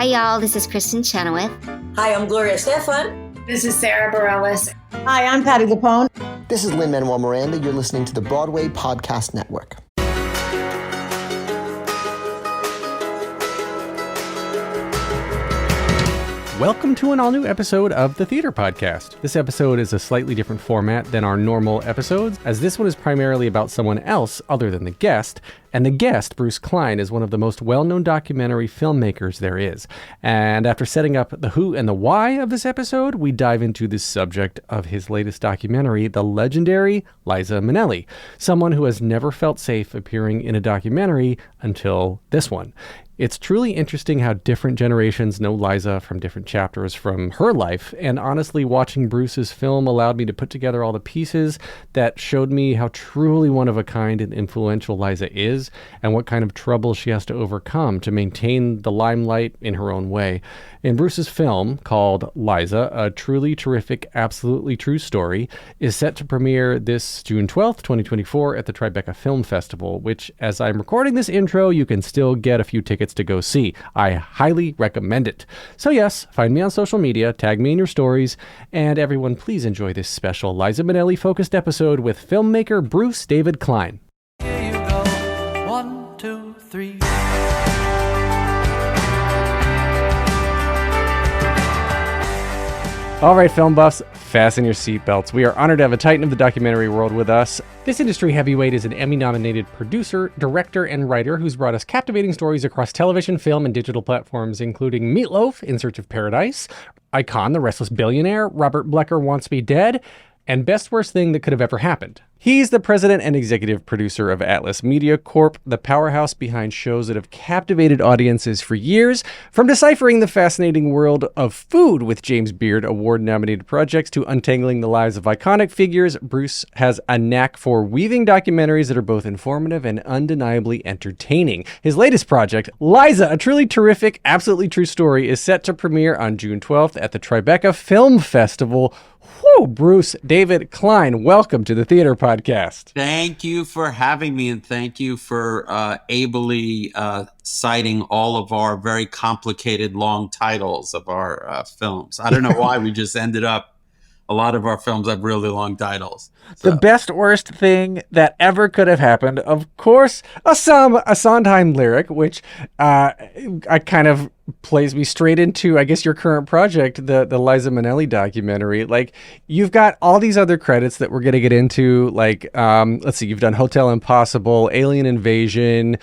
Hi, y'all. This is Kristen Chenoweth. Hi, I'm Gloria Stefan. This is Sarah Bareilles. Hi, I'm Patty Lapone. This is Lin-Manuel Miranda. You're listening to the Broadway Podcast Network. Welcome to an all-new episode of the Theater Podcast. This episode is a slightly different format than our normal episodes, as this one is primarily about someone else other than the guest, and the guest, Bruce Klein, is one of the most well-known documentary filmmakers there is. And after setting up the who and the why of this episode, we dive into the subject of his latest documentary, the legendary Liza Minnelli, someone who has never felt safe appearing in a documentary until this one. It's truly interesting how different generations know Liza from different chapters from her life, and honestly, watching Bruce's film allowed me to put together all the pieces that showed me how truly one of a kind and influential Liza is, and what kind of trouble she has to overcome to maintain the limelight in her own way. In Bruce's film, called Liza, a truly terrific, absolutely true story, is set to premiere this June 12th, 2024 at the Tribecca Film Festival, which, as I'm recording this intro, you can still get a few tickets to go see. I highly recommend it. So yes, find me on social media, tag me in your stories, and everyone please enjoy this special Liza Minnelli focused episode with filmmaker Bruce David Klein. Here you go. 1, 2, 3. All right, film buffs, fasten your seatbelts. We are honored to have a titan of the documentary world with us. This industry heavyweight is an Emmy-nominated producer, director, and writer who's brought us captivating stories across television, film, and digital platforms, including Meat Loaf, In Search of Paradise, Icahn, The Restless Billionaire, Robert Blecker Wants Me Dead, and Best Worst Thing That Could Have Ever Happened. He's the president and executive producer of Atlas Media Corp, the powerhouse behind shows that have captivated audiences for years, from deciphering the fascinating world of food with James Beard award-nominated projects to untangling the lives of iconic figures. Bruce has a knack for weaving documentaries that are both informative and undeniably entertaining. His latest project, Liza, a truly terrific, absolutely true story, is set to premiere on June 12th at the Tribecca Film Festival. Whew, Bruce David Klein, welcome to the Theater Podcast. Thank you for having me, and thank you for ably citing all of our very complicated long titles of our films. I don't know why we just ended up, a lot of our films have really long titles. So. The best worst thing that ever could have happened, of course, a Sondheim lyric, which I kind of plays me straight into, I guess, your current project, the Liza Minnelli documentary. Like, you've got all these other credits that we're going to get into, like, let's see, you've done Hotel Impossible, Alien Invasion,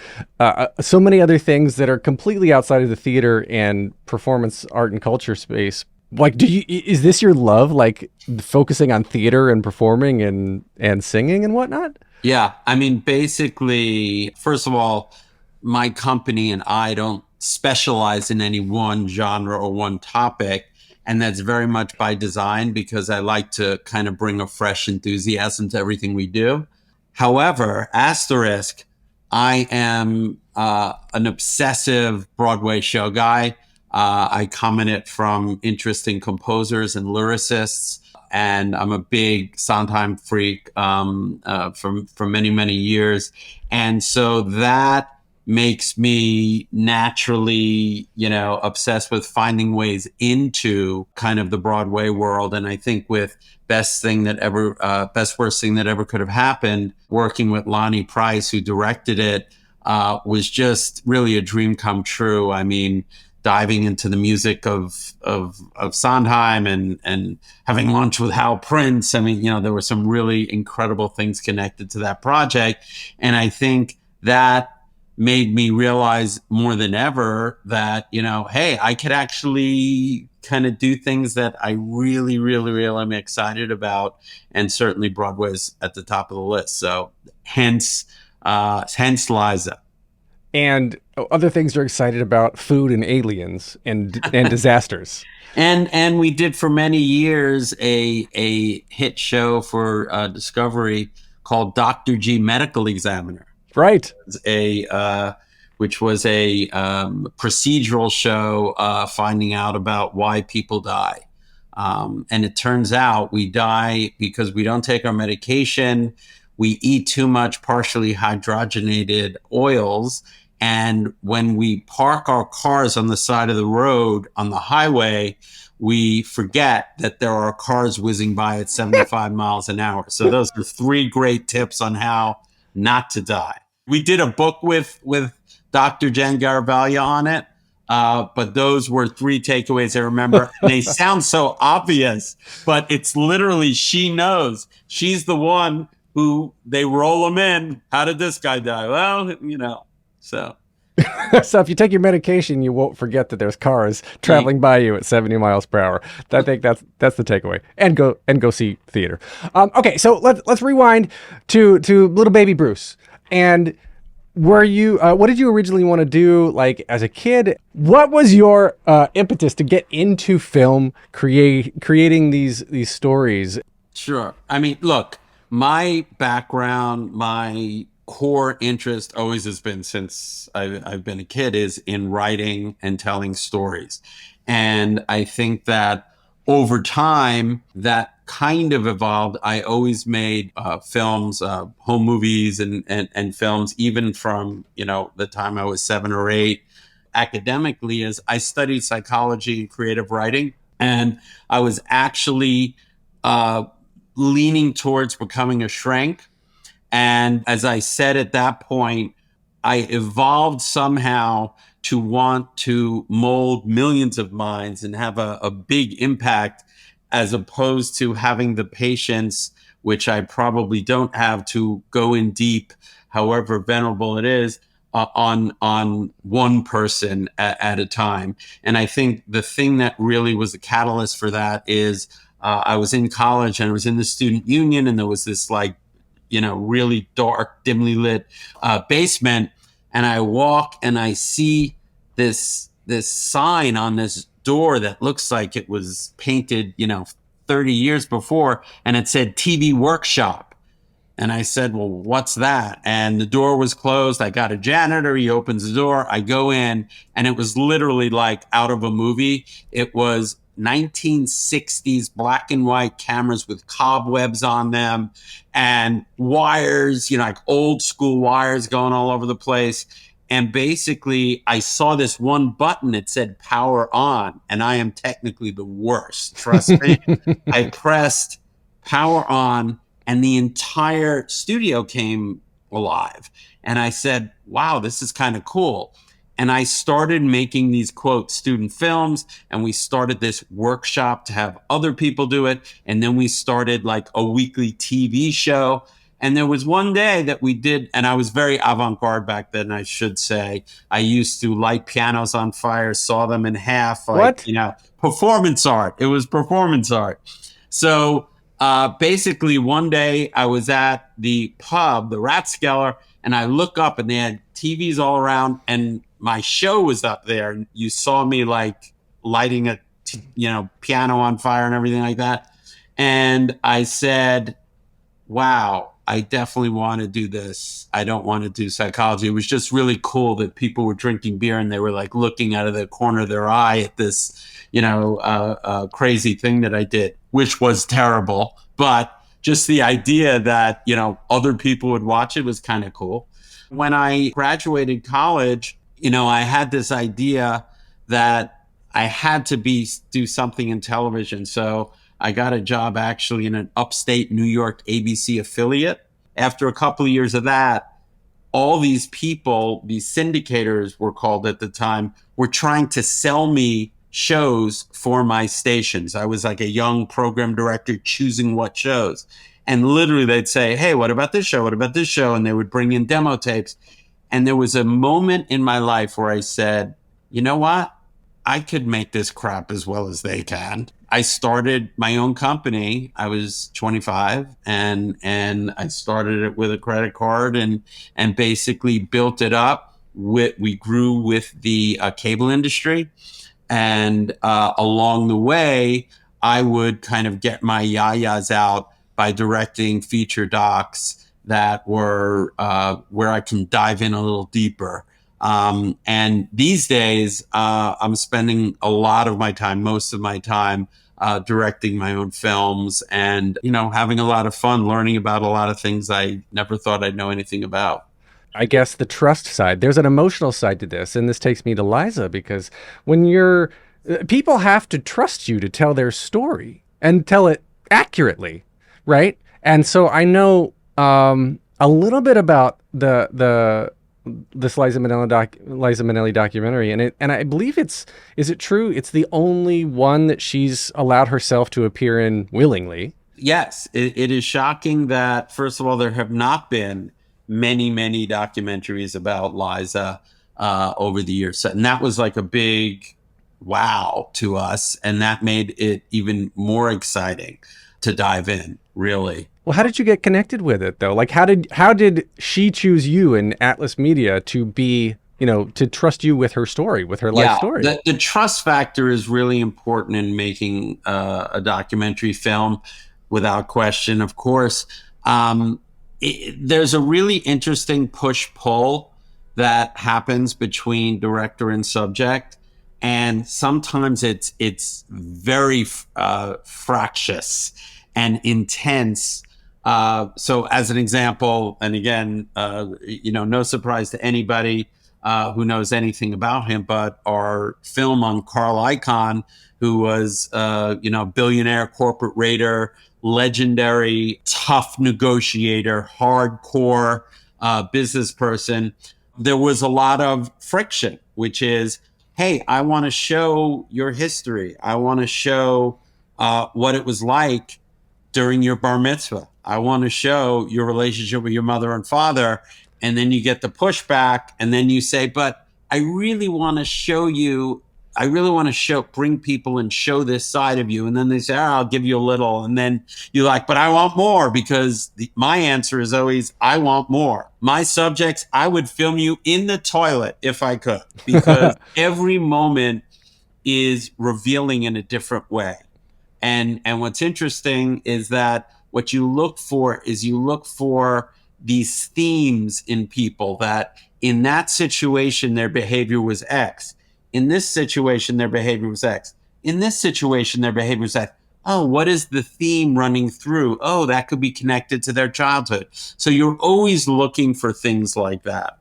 so many other things that are completely outside of the theater and performance art and culture space. Like, is this your love, like focusing on theater and performing and singing and whatnot? Yeah. I mean, basically, first of all, my company and I don't specialize in any one genre or one topic. And that's very much by design, because I like to kind of bring a fresh enthusiasm to everything we do. However, asterisk, I am an obsessive Broadway show guy. I come in it from interesting composers and lyricists, and I'm a big Sondheim freak for many, many years. And so that makes me naturally, obsessed with finding ways into kind of the Broadway world. And I think with Best Worst Thing That Ever Could Have Happened, working with Lonnie Price, who directed it, was just really a dream come true. I mean, diving into the music of Sondheim and having lunch with Hal Prince. I mean, there were some really incredible things connected to that project. And I think that made me realize more than ever that, hey, I could actually kind of do things that I really, really, really am excited about. And certainly Broadway's at the top of the list. So hence Liza. And other things you're excited about, food and aliens and disasters. And we did for many years a hit show for Discovery called Dr. G Medical Examiner. Right. Which was a procedural show finding out about why people die. And it turns out we die because we don't take our medication. We eat too much partially hydrogenated oils, And when we park our cars on the side of the road on the highway, we forget that there are cars whizzing by at 75 miles an hour. So those are 3 great tips on how not to die. We did a book with Dr. Jen Garavaglia on it. But those were 3 takeaways I remember. And they sound so obvious, but it's literally, she knows. She's the one who they roll them in. How did this guy die? Well, so. So if you take your medication, you won't forget that there's cars traveling by you at 70 miles per hour. I think that's the takeaway. And go see theater. Okay, so let's rewind to little baby Bruce. And were you what did you originally want to do, like, as a kid? What was your impetus to get into film, creating these stories? Sure. I mean, look, my background, my core interest always has been, since I've been a kid, is in writing and telling stories. And I think that over time, that kind of evolved. I always made films, home movies and films, even from, the time I was 7 or 8. Academically, as I studied psychology and creative writing, and I was actually leaning towards becoming a shrink. And as I said at that point, I evolved somehow to want to mold millions of minds and have a big impact, as opposed to having the patience, which I probably don't have, to go in deep, however venerable it is, on one person at a time. And I think the thing that really was the catalyst for that is I was in college and I was in the student union, and there was this really dark, dimly lit basement. And I walk and I see this sign on this door that looks like it was painted, 30 years before. And it said TV workshop. And I said, well, what's that? And the door was closed. I got a janitor. He opens the door. I go in, and it was literally like out of a movie. It was 1960s black and white cameras with cobwebs on them and wires, like old school wires going all over the place. And basically, I saw this one button. It said power on, and I am technically the worst. Trust me. I pressed power on, and the entire studio came alive. And I said, wow, this is kind of cool. And I started making these, quote, student films, and we started this workshop to have other people do it. And then we started like a weekly TV show. And there was one day that we did, and I was very avant-garde back then, I should say. I used to light pianos on fire, saw them in half. Like, What? Performance art. It was performance art. So basically, one day I was at the pub, the Ratskeller, and I look up and they had TVs all around, and my show was up there. And you saw me like lighting a piano on fire and everything like that. And I said, wow, I definitely want to do this. I don't want to do psychology. It was just really cool that people were drinking beer and they were like looking out of the corner of their eye at this, crazy thing that I did, which was terrible. But just the idea that, other people would watch it was kind of cool. When I graduated college, I had this idea that I had to do something in television. So I got a job actually in an upstate New York ABC affiliate. After a couple of years of that, all these people, these syndicators were called at the time, were trying to sell me shows for my stations. I was like a young program director choosing what shows. And literally they'd say, hey, what about this show? What about this show? And they would bring in demo tapes. And there was a moment in my life where I said, you know what? I could make this crap as well as they can. I started my own company. I was 25 and I started it with a credit card and basically built it up. We grew with the cable industry. And along the way, I would kind of get my yayas out by directing feature docs that were where I can dive in a little deeper. And these days, I'm spending a lot of my time, most of my time, directing my own films and, having a lot of fun learning about a lot of things I never thought I'd know anything about. I guess, the trust side. There's an emotional side to this. And this takes me to Liza, because when you're, people have to trust you to tell their story and tell it accurately, right? And so I know a little bit about this Liza Minnelli documentary, and I believe is it true? It's the only one that she's allowed herself to appear in willingly. Yes, it is shocking that, first of all, there have not been many documentaries about Liza over the years. And that was like a big wow to us. And that made it even more exciting to dive in, really. Well, how did you get connected with it, though? Like, how did she choose you and Atlas Media to be, to trust you with her story, with her life story? The trust factor is really important in making a documentary film, without question, of course. There's a really interesting push-pull that happens between director and subject. And sometimes it's very fractious and intense. So as an example, and again, no surprise to anybody who knows anything about him, but our film on Carl Icahn, who was, billionaire, corporate raider, legendary, tough negotiator, hardcore business person, there was a lot of friction, which is, hey, I want to show your history. I want to show what it was like during your bar mitzvah. I want to show your relationship with your mother and father. And then you get the pushback, and then you say, but I really want to show you, bring people and show this side of you. And then they say, I'll give you a little. And then you're like, but I want more, because my answer is always, I want more. My subjects, I would film you in the toilet if I could, because every moment is revealing in a different way. And what's interesting is that what you look for these themes in people, that in that situation, their behavior was X. In this situation, their behavior was X. In this situation, their behavior was X. Oh, what is the theme running through? Oh, that could be connected to their childhood. So you're always looking for things like that.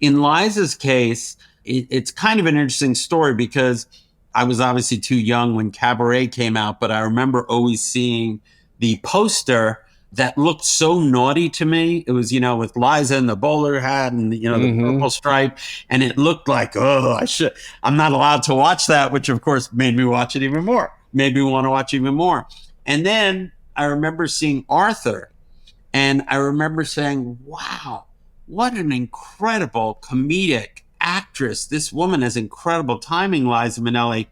In Liza's case, it's kind of an interesting story, because I was obviously too young when Cabaret came out, but I remember always seeing the poster that looked so naughty to me. It was, with Liza and the bowler hat and, the purple stripe. And it looked like, I'm not allowed to watch that, which of course made me watch it even more, made me want to watch even more. And then I remember seeing Arthur, and I remember saying, wow, what an incredible comedic actress. This woman has incredible timing, Liza Minnelli.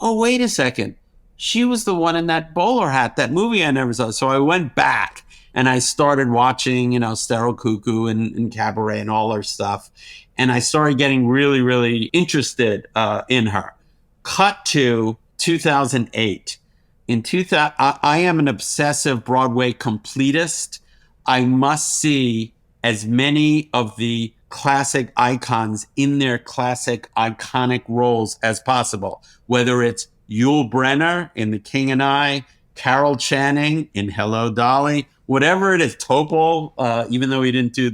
Oh, wait a second. She was the one in that bowler hat, that movie I never saw. So I went back and I started watching, Sterile Cuckoo and Cabaret and all her stuff. And I started getting really, really interested in her. Cut to 2008. In 2000, I am an obsessive Broadway completist. I must see as many of the classic icons in their classic iconic roles as possible, whether it's Yul Brynner in The King and I, Carol Channing in Hello, Dolly, whatever it is, Topol, even though he didn't do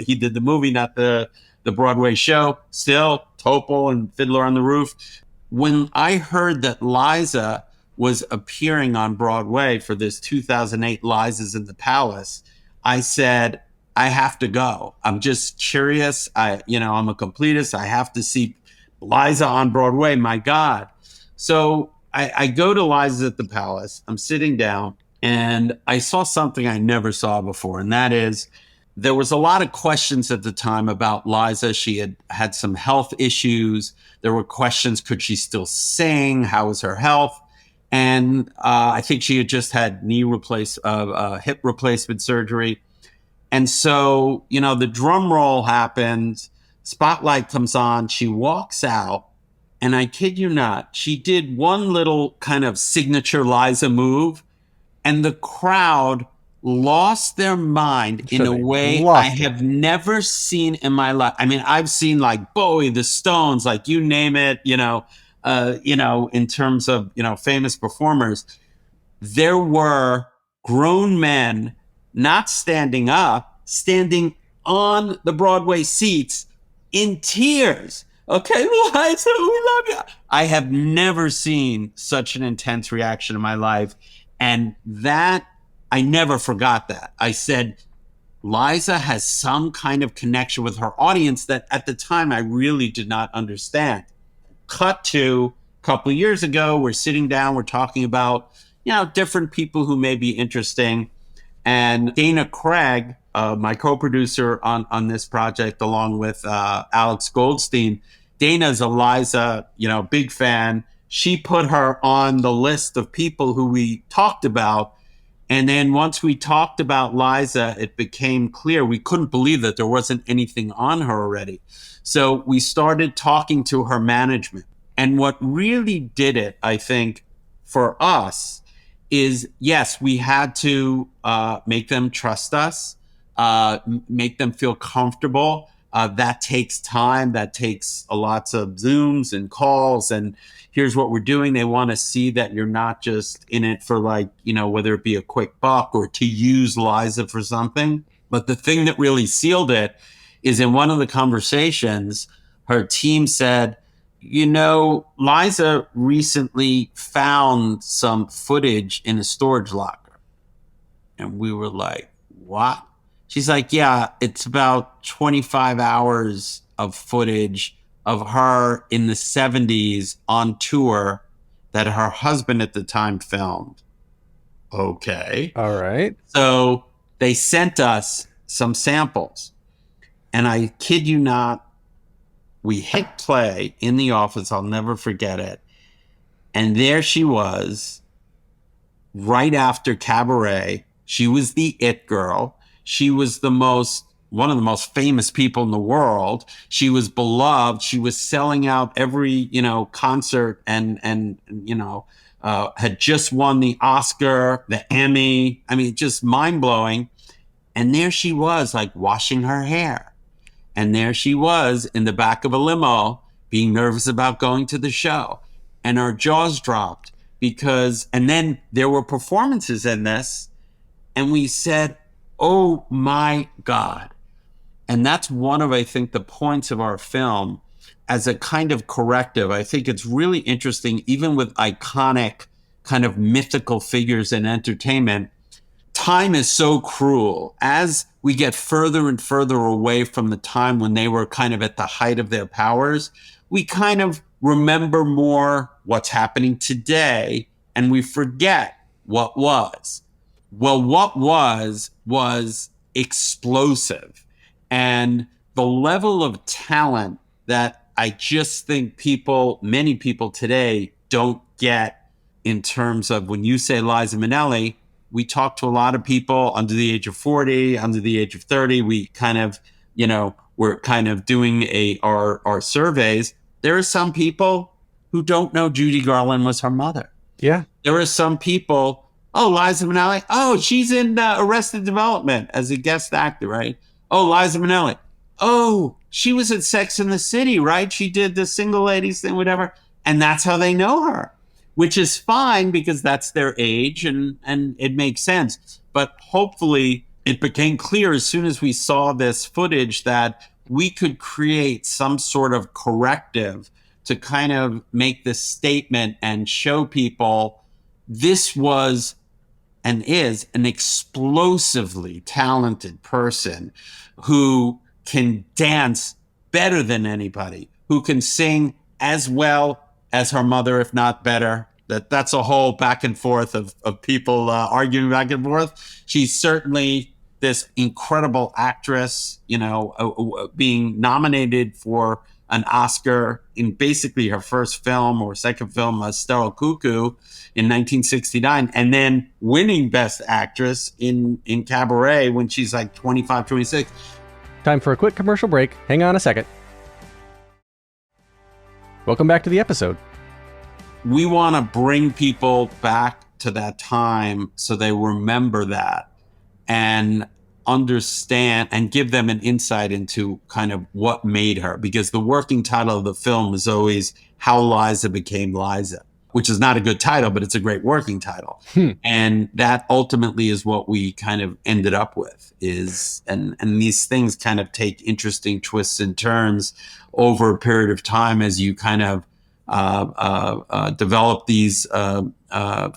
he did the movie, not the Broadway show, still Topol and Fiddler on the Roof. When I heard that Liza was appearing on Broadway for this 2008 Liza's in the Palace, I said, I have to go. I'm just curious. I'm a completist. I have to see Liza on Broadway. My God. So I go to Liza's at the Palace. I'm sitting down, and I saw something I never saw before. And that is, there was a lot of questions at the time about Liza. She had some health issues. There were questions, could she still sing? How was her health? And I think she had just had hip replacement surgery. And so, the drum roll happens, spotlight comes on, she walks out, and I kid you not, she did one little kind of signature Liza move, and the crowd lost their mind in a way I have never seen in my life. I mean, I've seen like Bowie, the Stones, like you name it, in terms of, famous performers. There were grown men not standing up, standing on the Broadway seats in tears. Okay, Liza, we love you. I have never seen such an intense reaction in my life. And that, I never forgot that. I said, Liza has some kind of connection with her audience that at the time I really did not understand. Cut to a couple of years ago, we're sitting down, we're talking about, different people who may be interesting. And Dana Craig, my co-producer on this project, along with Alex Goldstein, Dana's a Liza, big fan. She put her on the list of people who we talked about. And then once we talked about Liza, it became clear we couldn't believe that there wasn't anything on her already. So we started talking to her management. And what really did it, I think, for us is, yes, we had to make them trust us, make them feel comfortable. That takes time. That takes lots of Zooms and calls. And here's what we're doing. They want to see that you're not just in it for whether it be a quick buck or to use Liza for something. But the thing that really sealed it is in one of the conversations, her team said, Liza recently found some footage in a storage locker. And we were like, what? She's like, yeah, it's about 25 hours of footage of her in the 70s on tour that her husband at the time filmed. Okay. All right. So they sent us some samples. And I kid you not, we hit play in the office. I'll never forget it. And there she was, right after Cabaret. She was the it girl. She was one of the most famous people in the world. She was beloved. She was selling out every, concert and had just won the Oscar, the Emmy. I mean, just mind blowing. And there she was, like washing her hair. And there she was in the back of a limo being nervous about going to the show. And our jaws dropped and then there were performances in this. And we said, oh my God. And that's one of, I think, the points of our film as a kind of corrective. I think it's really interesting, even with iconic kind of mythical figures in entertainment. Time is so cruel. As we get further and further away from the time when they were kind of at the height of their powers, we kind of remember more what's happening today and we forget what was. Well, what was explosive. And the level of talent that I just think many people today don't get in terms of when you say Liza Minnelli, we talk to a lot of people under the age of 40, under the age of 30. We kind of, we're kind of doing our surveys. There are some people who don't know Judy Garland was her mother. Yeah. There are some people, Liza Minnelli. Oh, she's in Arrested Development as a guest actor, right? Oh, Liza Minnelli. Oh, she was at Sex and the City, right? She did the single ladies thing, whatever. And that's how they know her, which is fine because that's their age and it makes sense. But hopefully it became clear as soon as we saw this footage that we could create some sort of corrective to kind of make this statement and show people this was and is an explosively talented person who can dance better than anybody, who can sing as well as her mother, if not better. That's a whole back and forth of people arguing back and forth. She's certainly this incredible actress, being nominated for an Oscar in basically her first film or second film, Sterile Cuckoo, in 1969, and then winning Best Actress in Cabaret when she's like 25, 26. Time for a quick commercial break. Hang on a second. Welcome back to the episode. We want to bring people back to that time so they remember that and understand and give them an insight into kind of what made her. Because the working title of the film is always How Liza Became Liza. which is not a good title, but it's a great working title. And that ultimately is what we kind of ended up with and these things kind of take interesting twists and turns over a period of time as you kind of develop these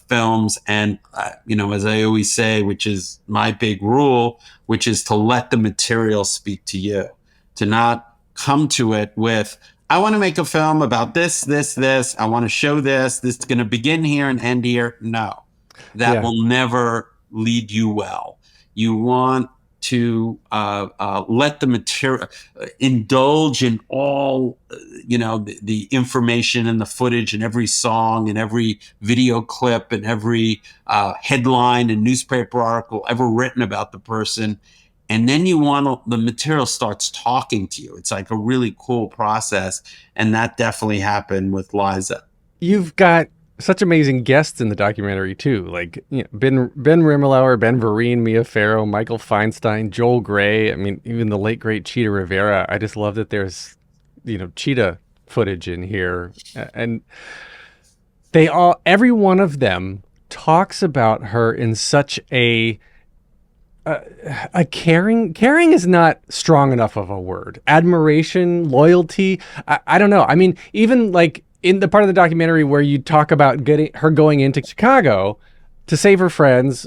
films. And, as I always say, which is my big rule, which is to let the material speak to you, to not come to it with, I want to make a film about this. I want to show this. This is going to begin here and end here. No, that will never lead you well. You want to let the material indulge in all, the information and the footage and every song and every video clip and every headline and newspaper article ever written about the person. And then the material starts talking to you. It's like a really cool process. And that definitely happened with Liza. You've got such amazing guests in the documentary too, like Ben Rimmelauer, Ben Vereen, Mia Farrow, Michael Feinstein, Joel Grey. I mean, even the late great Cheetah Rivera. I just love that there's Cheetah footage in here, and every one of them talks about her in such a caring is not strong enough of a word. Admiration, loyalty. I don't know. I mean, even like in the part of the documentary where you talk about going into Chicago to save her friends,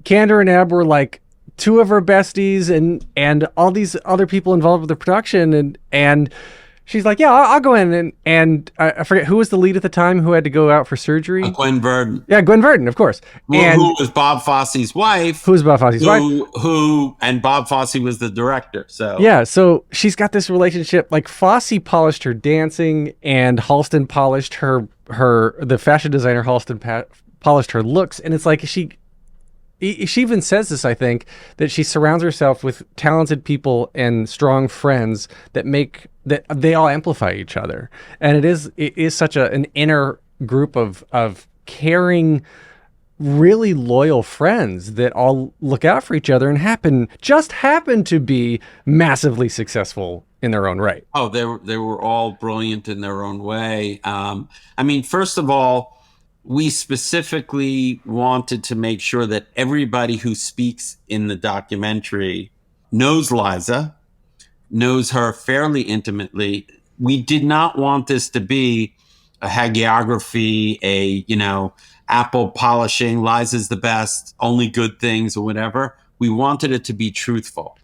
Candor and Ebb were like two of her besties and all these other people involved with the production. And she's like, yeah, I'll go in. And I forget who was the lead at the time who had to go out for surgery. Gwen Verdon. Yeah, Gwen Verdon, of course. Who was Bob Fosse's wife. Who was Bob Fosse's wife? And Bob Fosse was the director. So yeah, so she's got this relationship. Like Fosse polished her dancing, and Halston polished the fashion designer Halston polished her looks. And it's like she even says this, I think, that she surrounds herself with talented people and strong friends that they all amplify each other. And it is such an inner group of caring, really loyal friends that all look out for each other and happen to be massively successful in their own right. Oh, they were all brilliant in their own way. I mean, first of all, we specifically wanted to make sure that everybody who speaks in the documentary knows Liza, knows her fairly intimately. We did not want this to be a hagiography, apple polishing, Liza's the best, only good things or whatever. We wanted it to be truthful.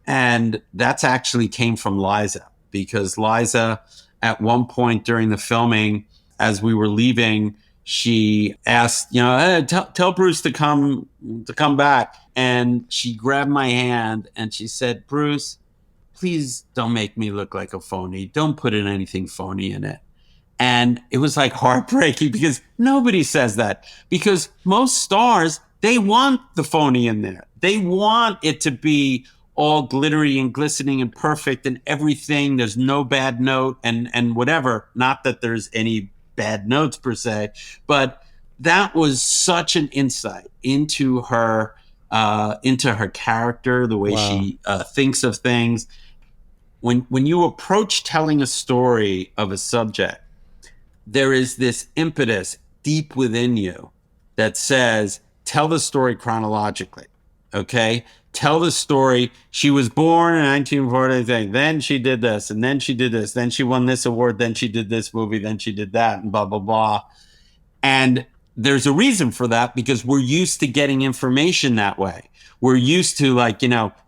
And that's actually came from Liza, because Liza, at one point during the filming, as we were leaving, she asked, hey, tell Bruce to come back. And she grabbed my hand and she said, Bruce, please don't make me look like a phony. Don't put in anything phony in it. And it was like heartbreaking, because nobody says that, because most stars, they want the phony in there. They want it to be all glittery and glistening and perfect and everything. There's no bad note and whatever. Not that there's any bad notes per se, but that was such an insight into her character, the way she thinks of things. When you approach telling a story of a subject, there is this impetus deep within you that says, tell the story chronologically. Okay? Tell the story. She was born in 1940, then she did this, and then she did this, then she won this award, then she did this movie, then she did that, and blah, blah, blah. And there's a reason for that, because we're used to getting information that way. We're used to,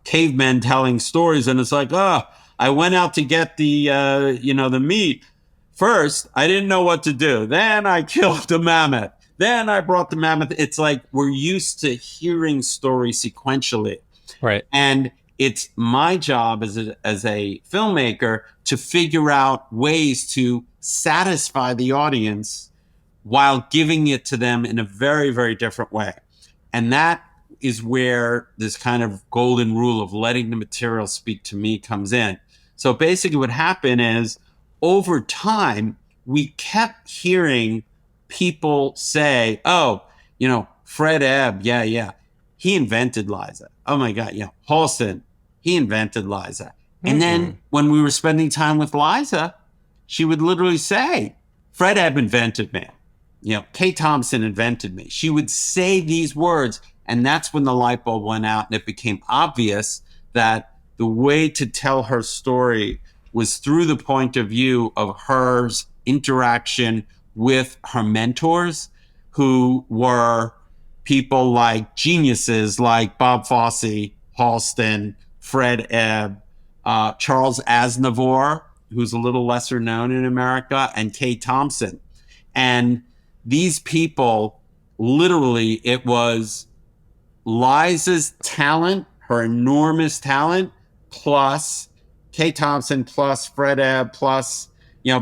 cavemen telling stories, and it's like, oh, I went out to get the meat. First, I didn't know what to do. Then I killed the mammoth. Then I brought the mammoth. It's like we're used to hearing stories sequentially. Right. And it's my job as a filmmaker to figure out ways to satisfy the audience while giving it to them in a very, very different way. And that is where this kind of golden rule of letting the material speak to me comes in. So basically what happened is, over time, we kept hearing people say, oh, Fred Ebb, yeah, he invented Liza. Oh my God, Halston, he invented Liza. And then when we were spending time with Liza, she would literally say, Fred Ebb invented me. Kate Thompson invented me. She would say these words, and that's when the light bulb went out, and it became obvious that the way to tell her story was through the point of view of her interaction with her mentors, who were people like geniuses like Bob Fosse, Halston, Fred Ebb, Charles Aznavour, who's a little lesser known in America, and Kate Thompson. And these people, literally, it was Liza's talent, her enormous talent, plus Kate Thompson, plus Fred Ebb, plus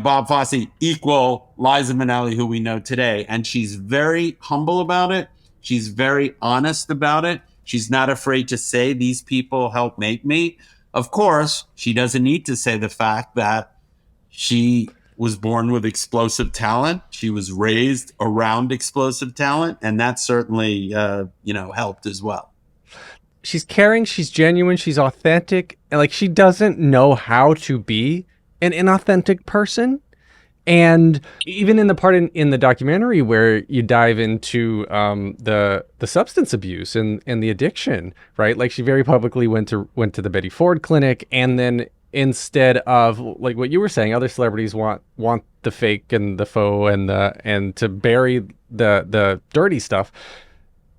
Bob Fosse, equal Liza Minnelli, who we know today. And she's very humble about it. She's very honest about it. She's not afraid to say, these people helped make me. Of course, she doesn't need to say the fact that she was born with explosive talent. She was raised around explosive talent. And that certainly, helped as well. She's caring, she's genuine, she's authentic. And like, she doesn't know how to be an inauthentic person. And even in the part in the documentary where you dive into the substance abuse and the addiction, right? Like, she very publicly went to the Betty Ford clinic, and then instead of, like what you were saying, other celebrities want the fake and the faux and to bury the dirty stuff.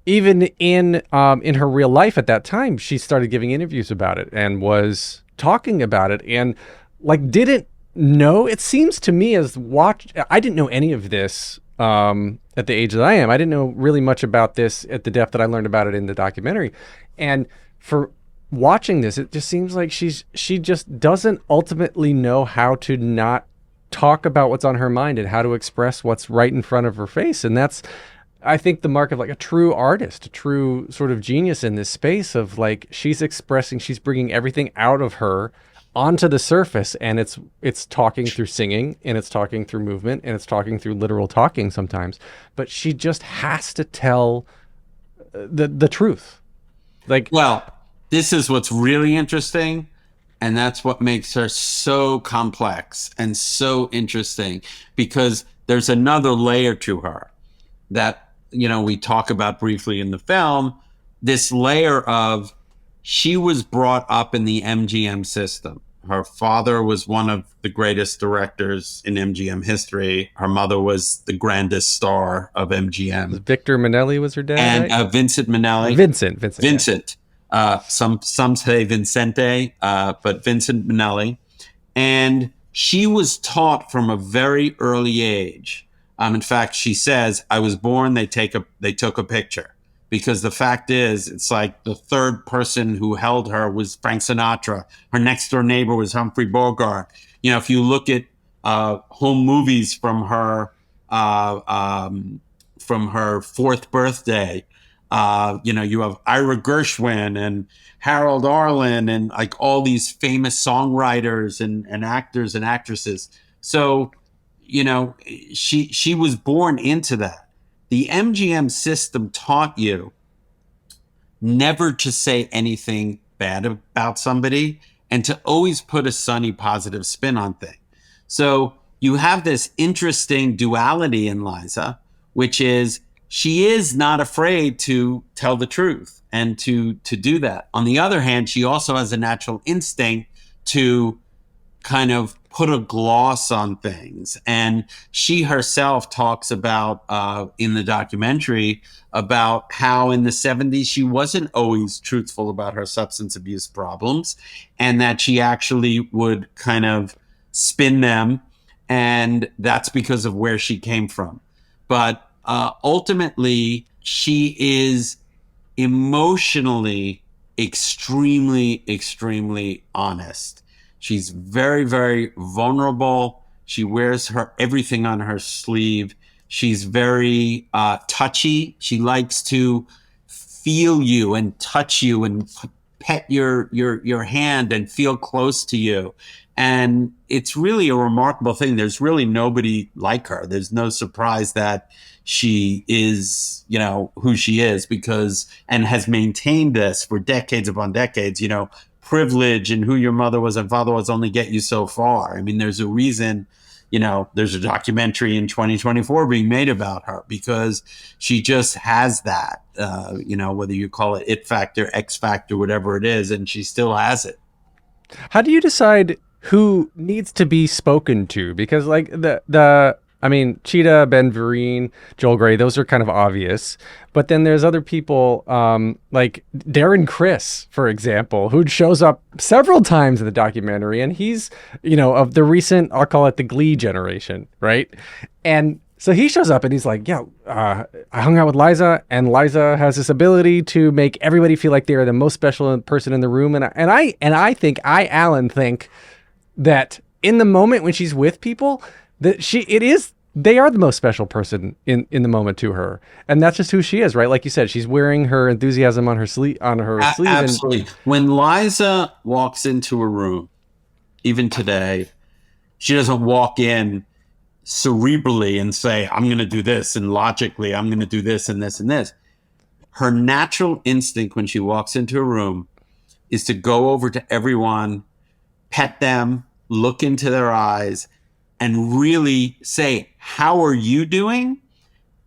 Even in her real life at that time, she started giving interviews about it and was talking about it, and like didn't know. It seems to me I didn't know any of this at the age that I am. I didn't know really much about this at the depth that I learned about it in the documentary. And for watching this, it just seems like she just doesn't ultimately know how to not talk about what's on her mind and how to express what's right in front of her face. And that's, I think, the mark of like a true artist, a true sort of genius in this space of like, she's bringing everything out of her onto the surface, and it's talking through singing, and it's talking through movement, and it's talking through literal talking sometimes, but she just has to tell the truth. Like, well, this is what's really interesting, and that's what makes her so complex and so interesting, because there's another layer to her that, we talk about briefly in the film, this layer of, she was brought up in the MGM system. Her father was one of the greatest directors in MGM history. Her mother was the grandest star of MGM. Victor Minnelli was her dad, and right? Vincent Minnelli. Vincent. Yeah. Some say Vincente, but Vincent Minnelli. And she was taught from a very early age. In fact, she says, I was born, they took a picture. Because the fact is, it's like the third person who held her was Frank Sinatra. Her next door neighbor was Humphrey Bogart. If you look at home movies from her fourth birthday, you have Ira Gershwin and Harold Arlen and like all these famous songwriters and actors and actresses. So, she was born into that. The MGM system taught you never to say anything bad about somebody and to always put a sunny, positive spin on things. So you have this interesting duality in Liza, which is she is not afraid to tell the truth and to do that. On the other hand, she also has a natural instinct to kind of put a gloss on things. And she herself talks about in the documentary about how in the 70s she wasn't always truthful about her substance abuse problems, and that she actually would kind of spin them, and that's because of where she came from. But ultimately, she is emotionally extremely, extremely honest. She's very, very vulnerable. She wears everything on her sleeve. She's very touchy. She likes to feel you and touch you and pet your hand and feel close to you. And it's really a remarkable thing. There's really nobody like her. There's no surprise that she is, who she is, and has maintained this for decades upon decades. Privilege and who your mother was and father was only get you so far. I mean, there's a reason, there's a documentary in 2024 being made about her, because she just has that, whether you call it it factor, X factor, whatever it is, and she still has it. How do you decide who needs to be spoken to? Because like Cheetah, Ben Vereen, Joel Grey, those are kind of obvious. But then there's other people like Darren Criss, for example, who shows up several times in the documentary. And he's, of the recent, I'll call it the Glee generation, right? And so he shows up and he's like, I hung out with Liza, and Liza has this ability to make everybody feel like they're the most special person in the room. And I think Alan think that in the moment when she's with people, that they are the most special person in the moment to her, and that's just who she is, right? Like you said, she's wearing her enthusiasm on her sleeve. Absolutely. When Liza walks into a room, even today, she doesn't walk in cerebrally and say, "I'm going to do this," and logically, "I'm going to do this and this and this." Her natural instinct when she walks into a room is to go over to everyone, pet them, look into their eyes, and really say, "How are you doing?"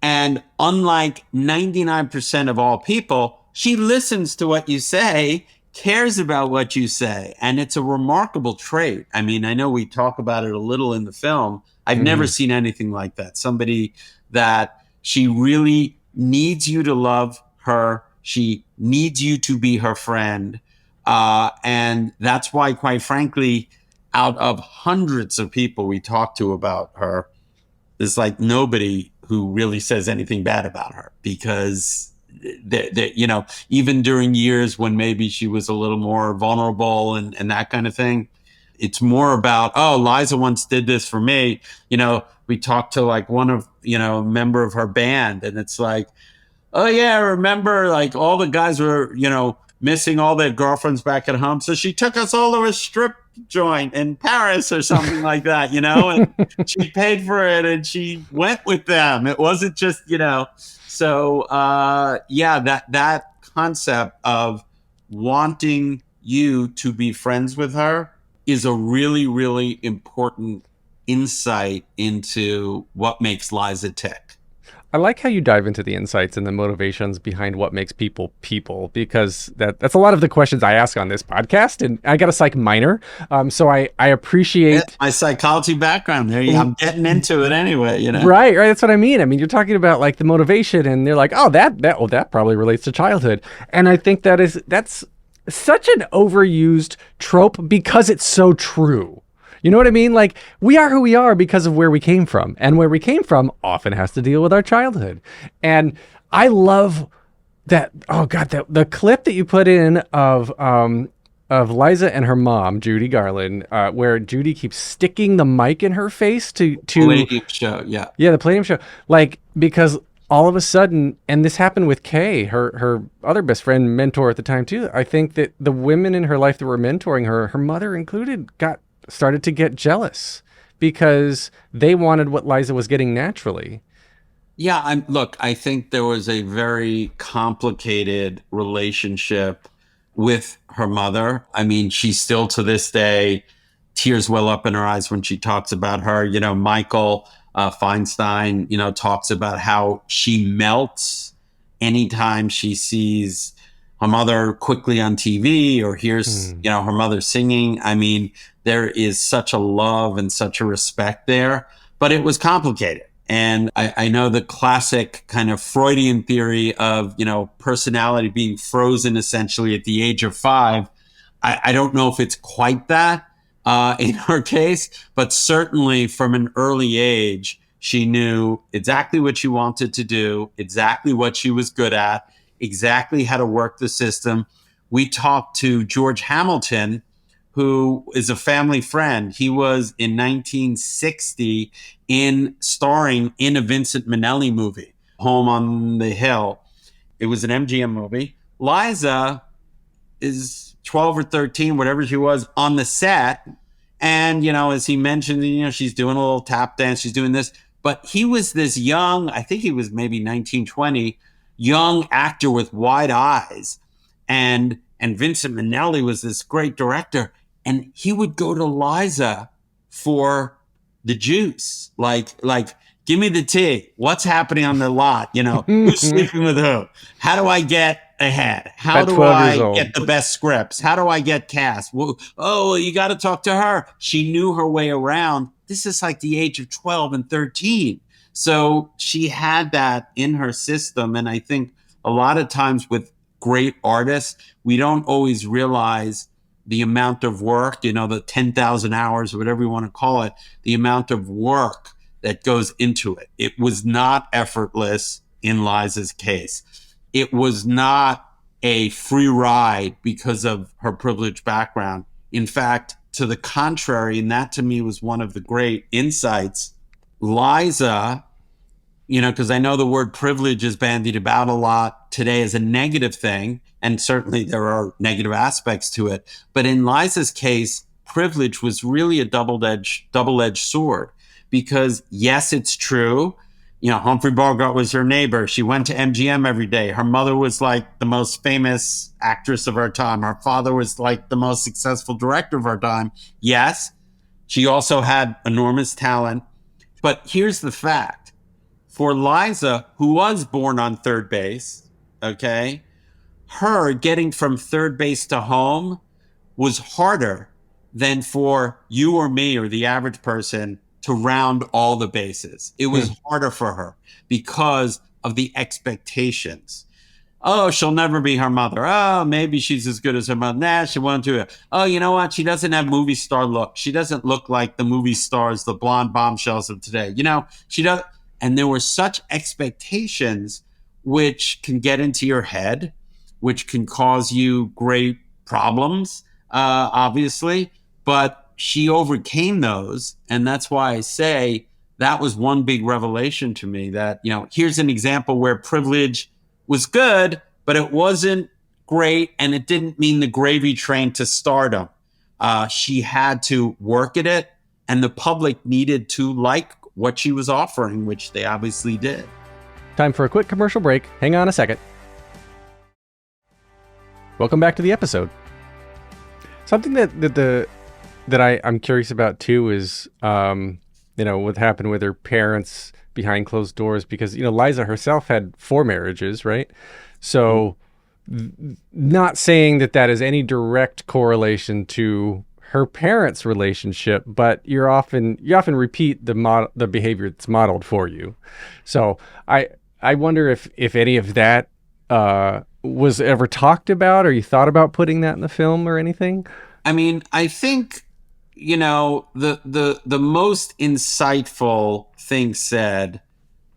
And unlike 99% of all people, she listens to what you say, cares about what you say. And it's a remarkable trait. I mean, I know we talk about it a little in the film. I've never seen anything like that. Somebody that she really needs you to love her. She needs you to be her friend. And that's why, quite frankly, out of hundreds of people we talk to about her, there's like nobody who really says anything bad about her, because even during years when maybe she was a little more vulnerable and that kind of thing, it's more about, oh, Liza once did this for me. We talked to like one of, a member of her band, and it's like, oh yeah, I remember like all the guys were, missing all their girlfriends back at home. So she took us all to a strip joint in Paris or something like that, and she paid for it and she went with them. It wasn't just, so that concept of wanting you to be friends with her is a really, really important insight into what makes Liza tick. I like how you dive into the insights and the motivations behind what makes people, because that's a lot of the questions I ask on this podcast. And I got a psych minor, so I appreciate my psychology background. There, I'm getting into it anyway. Right. That's what I mean. I mean, you're talking about like the motivation, and they're like, oh, that probably relates to childhood, and I think that's such an overused trope because it's so true. You know what I mean? Like, we are who we are because of where we came from. And where we came from often has to deal with our childhood. And I love that. Oh, God, the clip that you put in of Liza and her mom, Judy Garland, where Judy keeps sticking the mic in her face to Palladium show. Yeah. Yeah, the Palladium show. Like, because all of a sudden, and this happened with Kay, her other best friend, mentor at the time, too. I think that the women in her life that were mentoring her mother included, started to get jealous because they wanted what Liza was getting naturally. Yeah, I think there was a very complicated relationship with her mother. I mean, she still to this day, tears well up in her eyes when she talks about her. Michael Feinstein, talks about how she melts anytime she sees her mother quickly on TV or hears, her mother singing. I mean, there is such a love and such a respect there, but it was complicated. And I know the classic kind of Freudian theory of, personality being frozen essentially at the age of 5. I don't know if it's quite that in her case, but certainly from an early age, she knew exactly what she wanted to do, exactly what she was good at, exactly how to work the system. We talked to George Hamilton, who is a family friend. He was in 1960 starring in a Vincent Minnelli movie, Home on the Hill. It was an MGM movie. Liza is 12 or 13, whatever she was, on the set. And, as he mentioned, she's doing a little tap dance. She's doing this. But he was this young, I think he was maybe 19, 20, young actor with wide eyes. And Vincent Minnelli was this great director. And he would go to Liza for the juice. Like, give me the tea. What's happening on the lot? Who's sleeping with who? How do I get ahead? How At do 12 years I old. get the best scripts? How do I get cast? Well, you got to talk to her. She knew her way around. This is like the age of 12 and 13. So she had that in her system. And I think a lot of times with great artists, we don't always realize the amount of work, the 10,000 hours, whatever you want to call it, the amount of work that goes into it. It was not effortless in Liza's case. It was not a free ride because of her privileged background. In fact, to the contrary, and that to me was one of the great insights, Liza, because I know the word privilege is bandied about a lot today as a negative thing, and certainly there are negative aspects to it. But in Liza's case, privilege was really a double-edged sword, because yes, it's true. Humphrey Bogart was her neighbor. She went to MGM every day. Her mother was like the most famous actress of her time. Her father was like the most successful director of her time. Yes, she also had enormous talent. But here's the fact. For Liza, who was born on third base, okay, her getting from third base to home was harder than for you or me or the average person to round all the bases. It was harder for her because of the expectations. Oh, she'll never be her mother. Oh, maybe she's as good as her mother. Nah, she won't do it. Oh, you know what? She doesn't have movie star look. She doesn't look like the movie stars, the blonde bombshells of today. She does. And there were such expectations which can get into your head, which can cause you great problems, obviously. But she overcame those. And that's why I say that was one big revelation to me that, here's an example where privilege was good, but it wasn't great. And it didn't mean the gravy train to stardom. She had to work at it, and the public needed to like what she was offering, which they obviously did. Time for a quick commercial break. Hang on a second. Welcome back to the episode. Something that I'm curious about too is, what happened with her parents behind closed doors, because, Liza herself had 4 marriages, right? So not saying that is any direct correlation to her parents' relationship, but you often repeat the behavior that's modeled for you. So I wonder if any of that was ever talked about, or you thought about putting that in the film or anything. I mean, I think the most insightful thing said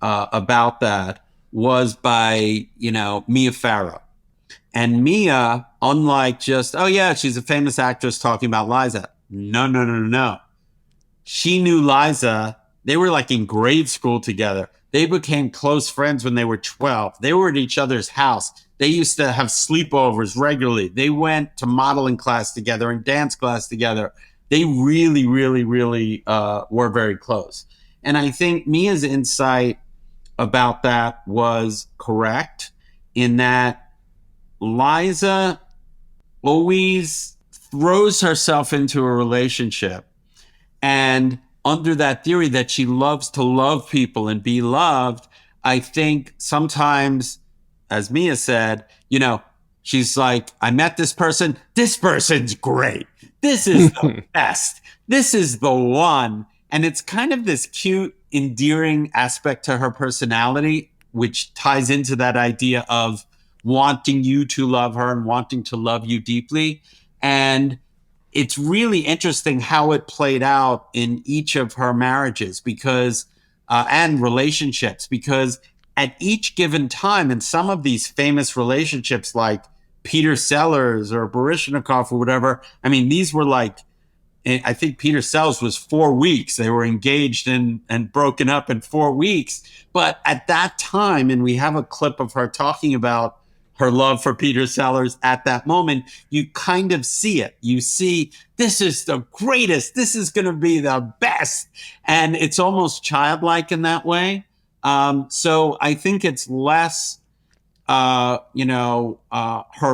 about that was by Mia Farrow. And Mia, unlike just, oh yeah, she's a famous actress talking about Liza. No. She knew Liza. They were like in grade school together. They became close friends when they were 12. They were at each other's house. They used to have sleepovers regularly. They went to modeling class together and dance class together. They really, really, really were very close. And I think Mia's insight about that was correct, in that Liza always throws herself into a relationship, and under that theory that she loves to love people and be loved, I think sometimes, as Mia said, she's like, I met this person. This person's great. This is the best. This is the one. And it's kind of this cute, endearing aspect to her personality, which ties into that idea of wanting you to love her and wanting to love you deeply. And it's really interesting how it played out in each of her marriages, because and relationships, because at each given time in some of these famous relationships like Peter Sellers or Baryshnikov or whatever, I mean, these were like, I think Peter Sellers was 4 weeks. They were engaged and broken up in 4 weeks. But at that time, and we have a clip of her talking about her love for Peter Sellers at that moment, you kind of see it. You see, this is the greatest. This is going to be the best. And it's almost childlike in that way. So I think it's less, her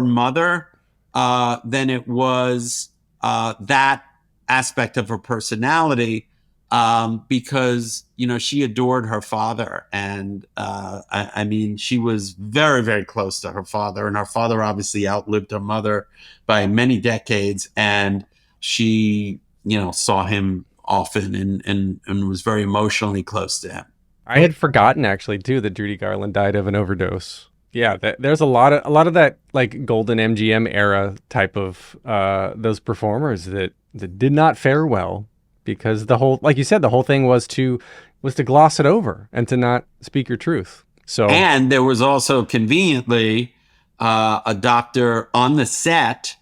mother than it was that aspect of her personality. because, she adored her father. And I mean, she was very, very close to her father. And her father obviously outlived her mother by many decades. And she, saw him often and was very emotionally close to him. I had forgotten actually too that Judy Garland died of an overdose. Yeah, there's a lot of that like golden MGM era type of those performers that did not fare well, because the whole, like you said, the whole thing was to gloss it over and to not speak your truth. So, and there was also conveniently a doctor on the set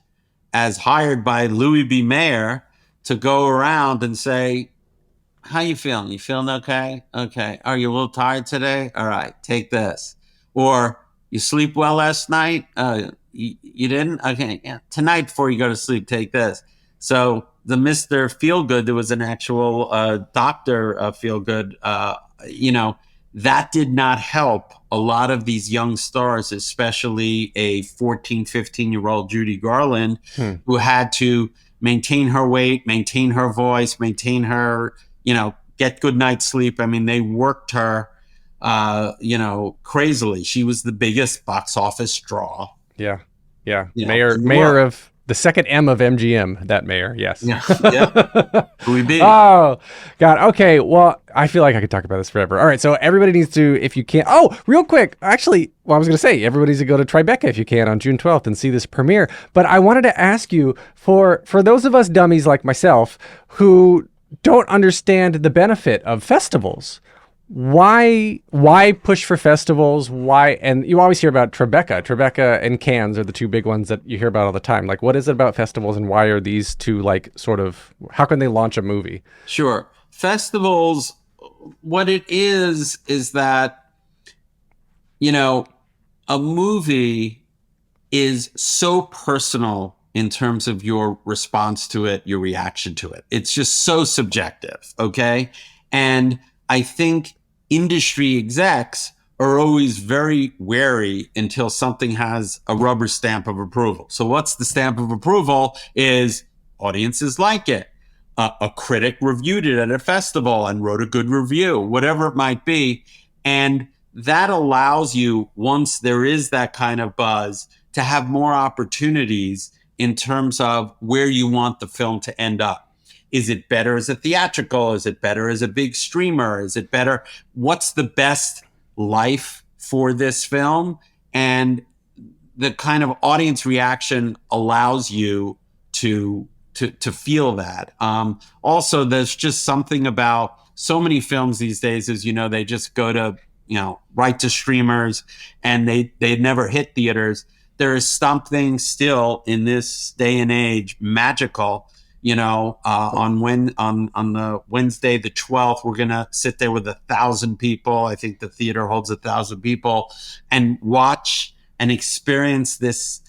as hired by Louis B. Mayer to go around and say, "How you feeling? You feeling okay? Okay. Are you a little tired today? All right, take this." Or, "You sleep well last night? You didn't? Okay. Yeah. Tonight before you go to sleep, take this." So the Mr. Feelgood, there was an actual Dr. Feelgood, that did not help a lot of these young stars, especially a 14, 15-year-old Judy Garland, who had to maintain her weight, maintain her voice, maintain her, get good night's sleep. I mean, they worked her, crazily. She was the biggest box office draw. Yeah. Mayor of the second M of MGM, that mayor. Yes. Yeah. Who be? Oh, God. Okay. Well, I feel like I could talk about this forever. All right. So everybody needs to, if you can. Oh, real quick. Actually, I was going to say, everybody's to go to Tribecca if you can on June 12th and see this premiere. But I wanted to ask you, for those of us dummies like myself who don't understand the benefit of festivals, why push for festivals? Why? And you always hear about Tribecca and Cannes are the two big ones that you hear about all the time. Like, what is it about festivals, and why are these two like sort of, how can they launch a movie? Sure. Festivals, what it is that, a movie is so personal in terms of your response to it, your reaction to it. It's just so subjective. Okay. And I think industry execs are always very wary until something has a rubber stamp of approval. So what's the stamp of approval is audiences like it. A critic reviewed it at a festival and wrote a good review, whatever it might be. And that allows you, once there is that kind of buzz, to have more opportunities in terms of where you want the film to end up. Is it better as a theatrical? Is it better as a big streamer? Is it better? What's the best life for this film? And the kind of audience reaction allows you to feel that. Also, there's just something about so many films these days, as you know, they just go to, right to streamers, and they never hit theaters. There is something still in this day and age magical. On the Wednesday, the 12th, we're going to sit there with 1,000 people. I think the theater holds 1,000 people, and watch and experience this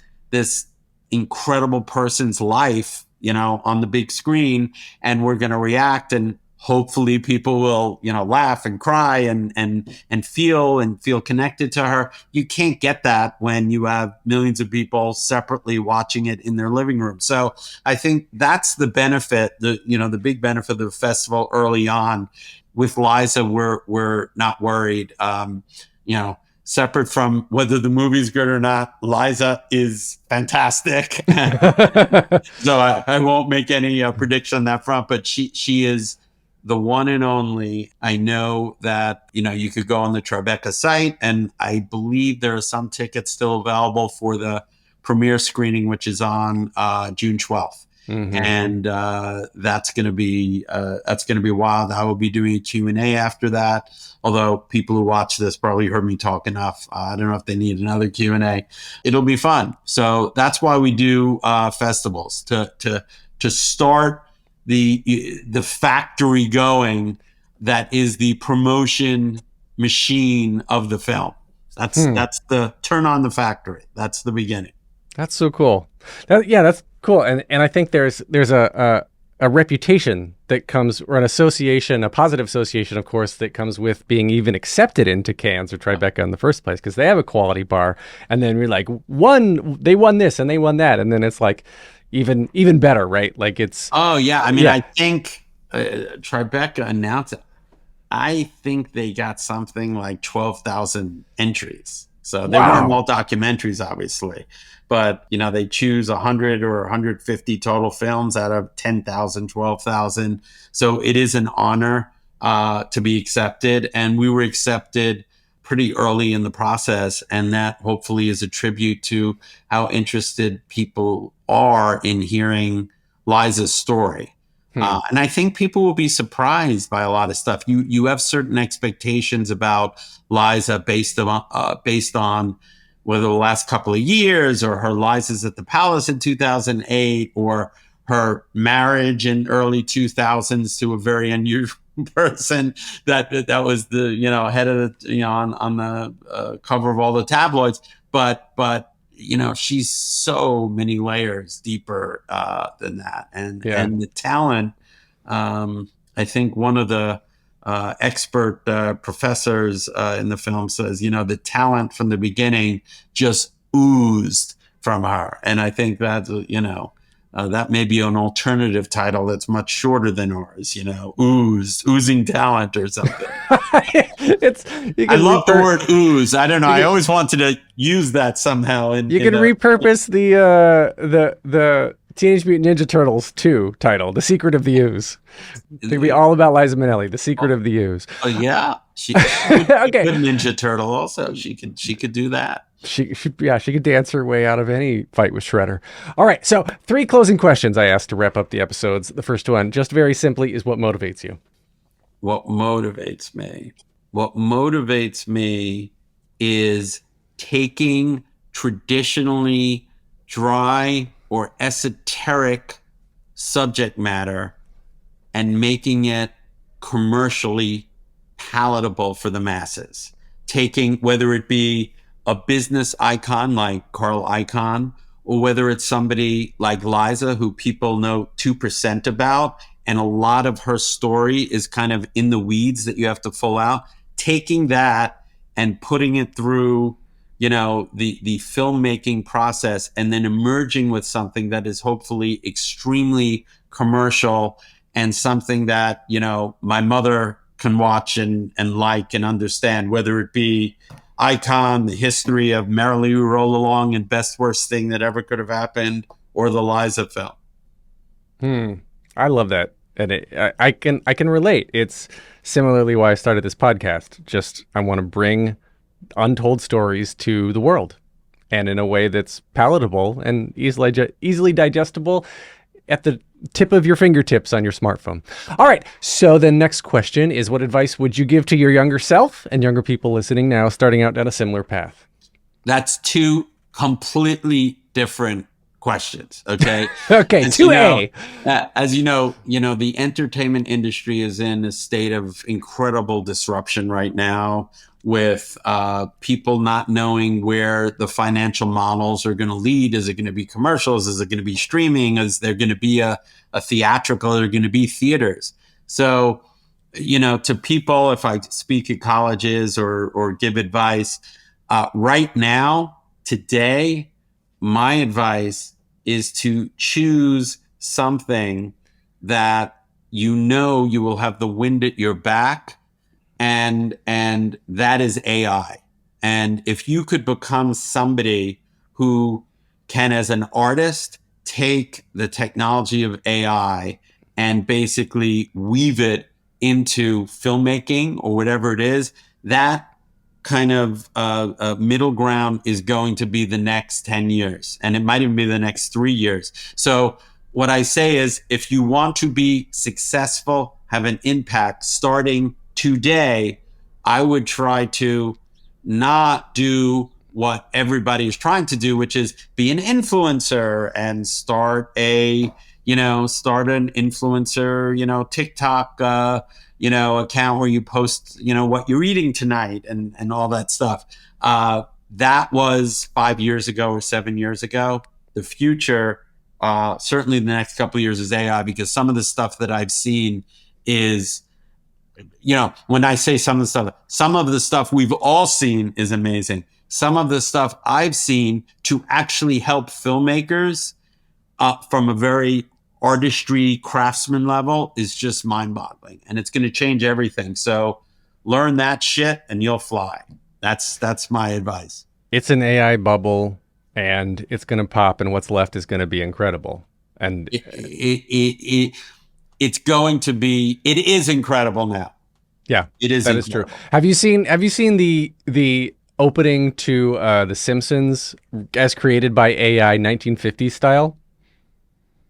incredible person's life, on the big screen. And we're going to react, and hopefully people will, laugh and cry and feel connected to her. You can't get that when you have millions of people separately watching it in their living room. So I think that's the benefit, the big benefit of the festival early on. With Liza, we're not worried. Separate from whether the movie's good or not, Liza is fantastic. So I won't make any prediction on that front, but she is the one and only. I know that, you could go on the Tribecca site, and I believe there are some tickets still available for the premiere screening, which is on June 12th. Mm-hmm. And that's going to be wild. I will be doing a Q&A after that. Although people who watch this probably heard me talk enough. I don't know if they need another Q&A. It'll be fun. So that's why we do festivals, to start the factory going that is the promotion machine of the film. That's the turn on the factory. That's the beginning. That's so cool. That's cool. And I think there's a reputation that comes, or an association, a positive association, of course, that comes with being even accepted into Cannes or Tribecca in the first place, because they have a quality bar. And then we're like, they won this and they won that. And then it's like even better, right? Like it's... Oh, yeah. I mean, yeah. I think Tribecca announced it. I think they got something like 12,000 entries. So they weren't all documentaries, obviously, but they choose 100 or 150 total films out of 10,000, 12,000. So it is an honor to be accepted, and we were accepted pretty early in the process, and that hopefully is a tribute to how interested people are in hearing Liza's story. And I think people will be surprised by a lot of stuff. You have certain expectations about Liza based on whether the last couple of years or her Liza's at the Palace in 2008 or her marriage in early 2000s to a very unusual person that was the head of the on the cover of all the tabloids. But she's so many layers deeper than that. And the talent, I think one of the expert professors in the film says, the talent from the beginning just oozed from her. And I think that, that may be an alternative title that's much shorter than ours, oozing talent or something. I love the word ooze. I don't know. I always wanted to use that somehow. You can repurpose the Teenage Mutant Ninja Turtles 2 title, The Secret of the Ooze. It could be all about Liza Minnelli, The Secret of the Ooze. Oh yeah, she could Ninja Turtle also. She could do that. She could dance her way out of any fight with Shredder. All right, so 3 closing questions I asked to wrap up the episodes. The first one, just very simply, is what motivates you? What motivates me? What motivates me is taking traditionally dry or esoteric subject matter and making it commercially palatable for the masses. Taking, whether it be a business icon like Carl Icahn, or whether it's somebody like Liza, who people know 2% about, and a lot of her story is kind of in the weeds that you have to pull out, taking that and putting it through the filmmaking process and then emerging with something that is hopefully extremely commercial and something that, my mother can watch and like and understand, whether it be Icahn, the history of Merrily We Roll Along and Best Worst Thing That Ever Could Have Happened, or the Liza film. I love that. And I can relate. It's similarly why I started this podcast. Just, I want to bring untold stories to the world, and in a way that's palatable and easily digestible at the tip of your fingertips on your smartphone. All right, so the next question is, what advice would you give to your younger self and younger people listening now, starting out down a similar path? That's 2 completely different questions. Okay. Okay. 2A. As you know, the entertainment industry is in a state of incredible disruption right now, with people not knowing where the financial models are going to lead. Is it going to be commercials? Is it going to be streaming? Is there going to be a theatrical? Are there going to be theaters? So, to people, if I speak at colleges or give advice, right now, today, my advice is to choose something that you will have the wind at your back, and that is AI. And if you could become somebody who can, as an artist, take the technology of AI and basically weave it into filmmaking or whatever it is, that kind of middle ground is going to be the next 10 years. And it might even be the next 3 years. So what I say is, if you want to be successful, have an impact starting today, I would try to not do what everybody is trying to do, which is be an influencer and start an influencer, TikTok, account where you post, what you're eating tonight and all that stuff. That was 5 years ago or 7 years ago. The future, certainly the next couple of years, is AI, because some of the stuff that I've seen is, when I say some of the stuff we've all seen is amazing. Some of the stuff I've seen to actually help filmmakers from a very artistry, craftsman level is just mind-boggling, and it's going to change everything. So learn that shit and you'll fly. That's my advice. It's an AI bubble, and it's going to pop, and what's left is going to be incredible. And it's going to be. It is incredible now. Yeah, it is. That incredible. Is true. Have you seen the opening to The Simpsons as created by AI 1950s style?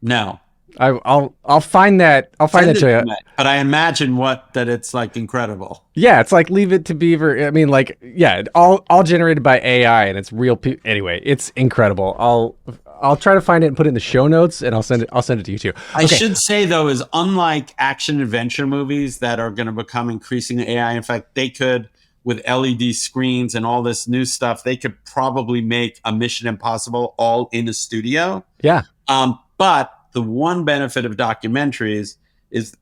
No. I'll find that. I'll find that to you. But I imagine that it's like incredible. Yeah, it's like Leave It to Beaver. I mean, like, yeah, all generated by AI, and it's real. Anyway, it's incredible. I'll try to find it and put it in the show notes, and I'll send it to you too. Okay. I should say though, is unlike action adventure movies that are going to become increasingly AI. In fact, they could, with LED screens and all this new stuff, they could probably make a Mission Impossible all in a studio. Yeah. But the one benefit of documentaries is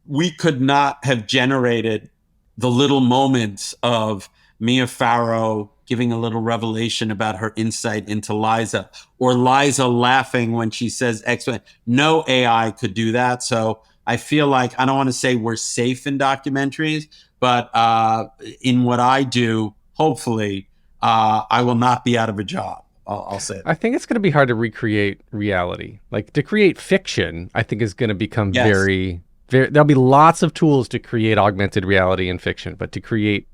we could not have generated the little moments of Mia Farrow giving a little revelation about her insight into Liza, or Liza laughing when she says X. No AI could do that. So I feel like, I don't want to say we're safe in documentaries, but in what I do, hopefully, I will not be out of a job. I'll say it. I think it's going to be hard to recreate reality. Like, to create fiction, I think is going to become very, there'll be lots of tools to create augmented reality and fiction, but to create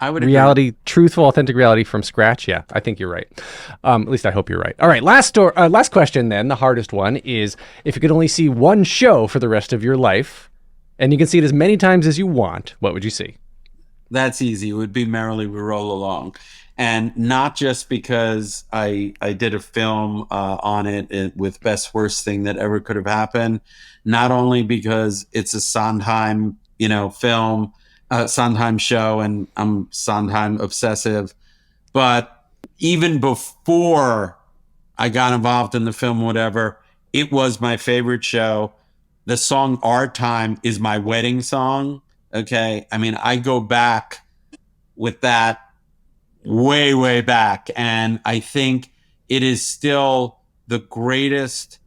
reality, truthful, authentic reality from scratch, yeah, I think you're right. At least I hope you're right. All right, last question then, the hardest one is, if you could only see one show for the rest of your life, and you can see it as many times as you want, what would you see? That's easy. It would be Merrily We Roll Along. And not just because I did a film on it with Best Worst Thing That Ever Could Have Happened, not only because it's a Sondheim, film, Sondheim show, and I'm Sondheim obsessive, but even before I got involved in the film, whatever, it was my favorite show. The song Our Time is my wedding song. Okay. I mean, I go back with that way, way back. And I think it is still the greatest,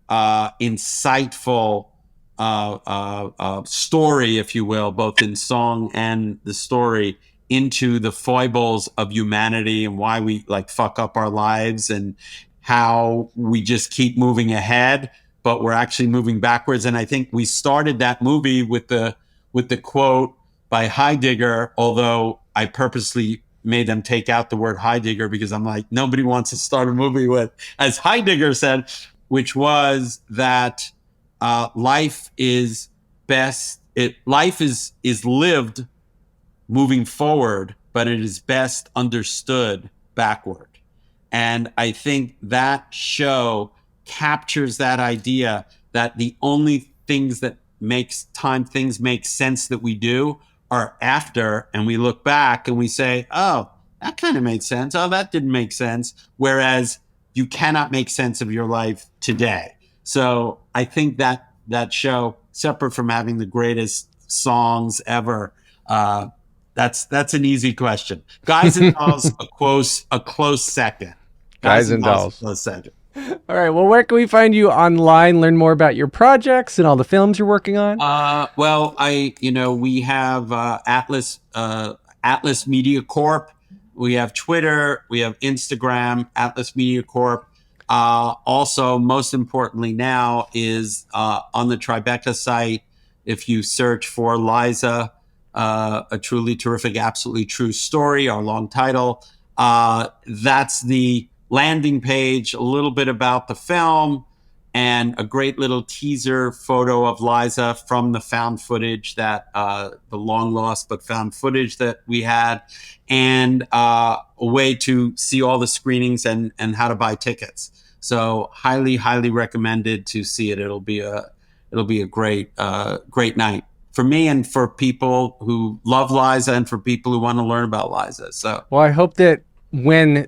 insightful story, if you will, both in song and the story, into the foibles of humanity and why we fuck up our lives and how we just keep moving ahead, but we're actually moving backwards. And I think we started that movie with the quote by Heidegger, although I purposely made them take out the word Heidegger because I'm like, nobody wants to start a movie with, as Heidegger said, which was that life is best. Life is lived moving forward, but it is best understood backward. And I think that show captures that idea that the only things that things make sense that we do are after, and we look back and we say, oh, that kind of made sense. Oh, that didn't make sense. Whereas you cannot make sense of your life today. So I think that show, separate from having the greatest songs ever, that's an easy question. Guys and Dolls, a close second. Guys and Dolls. A close second. All right. Well, where can we find you online, learn more about your projects and all the films you're working on? Well, we have Atlas Media Corp. We have Twitter. We have Instagram, Atlas Media Corp. Also, most importantly now is on the Tribecca site, if you search for Liza, a truly terrific, absolutely true story, our long title, that's the landing page, a little bit about the film, and a great little teaser photo of Liza from the found footage that the long lost but found footage that we had, and a way to see all the screenings and how to buy tickets. So highly, highly recommended to see it. It'll be a great night for me and for people who love Liza and for people who want to learn about Liza. So, well, I hope that when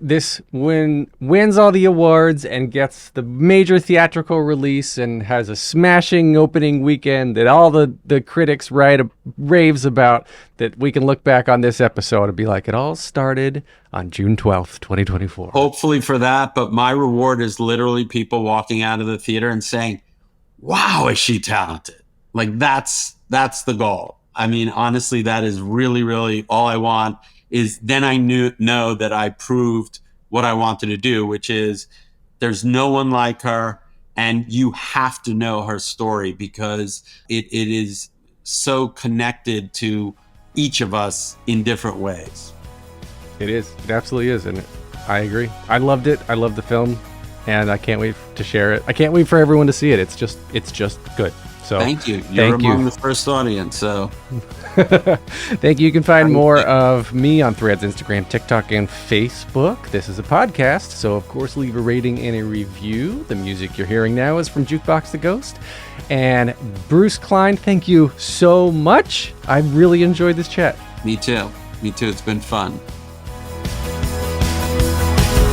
wins all the awards and gets the major theatrical release and has a smashing opening weekend that all the critics raves about, that we can look back on this episode and be like, it all started on June 12th, 2024. Hopefully for that, but my reward is literally people walking out of the theater and saying, wow, is she talented? Like that's the goal. I mean, honestly, that is really, really all I want. Is then I know that I proved what I wanted to do, which is there's no one like her, and you have to know her story because it is so connected to each of us in different ways. It is. It absolutely is. And I agree. I loved it. I love the film, and I can't wait to share it. I can't wait for everyone to see it. It's just good. So thank you. You're among the first audience. So thank you. You can find more of me on Threads, Instagram, TikTok, and Facebook. This is a podcast, so of course leave a rating and a review. The music you're hearing now is from Jukebox the Ghost. And Bruce Klein, thank you so much. I really enjoyed this chat. Me too. It's been fun.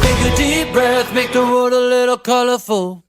Take a deep breath, make the world a little colorful.